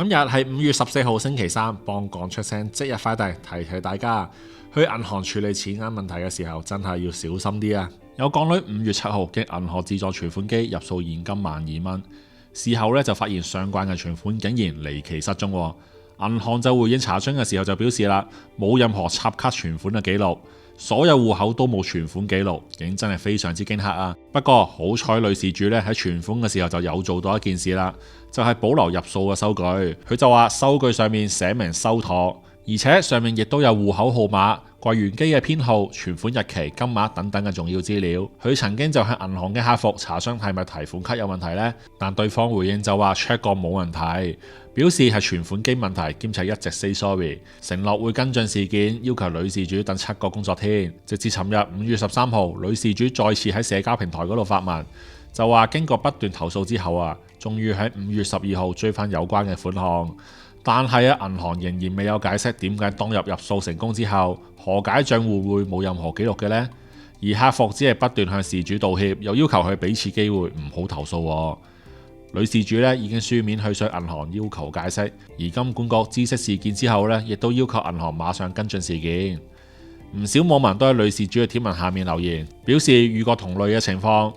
今日係5月14號星期三，幫講出聲即日快遞提提大家，去銀行處理錢銀問題嘅時候，真係要小心啲啊！有港女5月7號經銀行自助存款機入數現金12,000蚊，事後咧就發現相關嘅存款竟然離奇失蹤，銀行就回應查詢嘅時候就表示啦，冇任何插卡存款嘅記錄。所有戶口都冇存款記錄，竟真係非常之驚嚇啊！不過好彩女事主咧喺存款嘅時候就有做到一件事啦，就係保留入數嘅收據。佢就話收據上面寫明收妥，而且上面亦都有戶口號碼、櫃員機嘅編號、存款日期、金額等等嘅重要資料。佢曾經就向銀行嘅客服查詢係咪提款卡有問題呢？但對方回應就話 check 過冇問題，表示係存款機問題，兼且一直 say sorry， 承諾會跟進事件，要求女事主等7個工作天。直至尋日5月13號，女事主再次喺社交平台嗰度發文，就話經過不斷投訴之後終於喺5月12號追翻有關嘅款項。但係銀行仍然未有解釋點解當日入數成功之後，何解賬戶會冇任何記錄嘅呢？而客服只係不斷向事主道歉，又要求佢俾次機會唔好投訴。女事主已經書面去信銀行要求解釋，而金管局知悉事件之後亦都要求銀行馬上跟進事件。唔少網民都喺女事主嘅貼文下面留言，表示遇過同類嘅情況，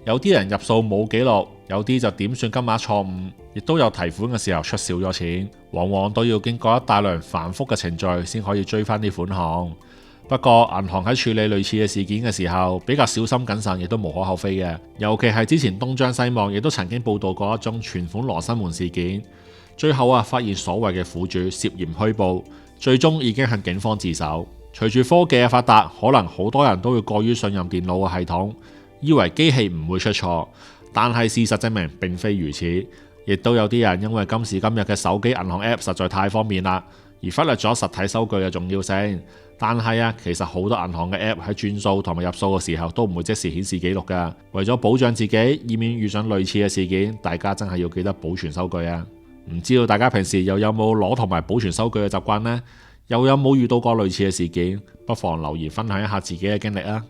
有啲人入數冇記錄，有啲就點算金額錯誤，亦都有提款嘅時候出少咗錢，往往都要經過一大量繁複嘅程序先可以追翻啲款項。不過銀行喺處理類似嘅事件嘅時候，比較小心謹慎，亦都無可厚非嘅。尤其係之前東張西望，亦都曾經報道過一宗存款羅生門事件，最後發現所謂嘅苦主涉嫌虛報，最終已經向警方自首。隨住科技嘅發達，可能好多人都會過於信任電腦嘅系統，以為機器唔會出錯，但係事實證明並非如此。亦都有啲人因為今時今日嘅手機銀行 App 實在太方便啦，而忽略咗實體收據嘅重要性。但係其實好多銀行嘅 App 喺轉數同埋入數嘅時候都唔會即時顯示記錄㗎。為咗保障自己，以免遇上類似嘅事件，大家真係要記得保存收據啊！唔知道大家平時又有冇攞同埋保存收據嘅習慣呢？又有冇遇到過類似嘅事件？不妨留言分享一下自己嘅經歷啊！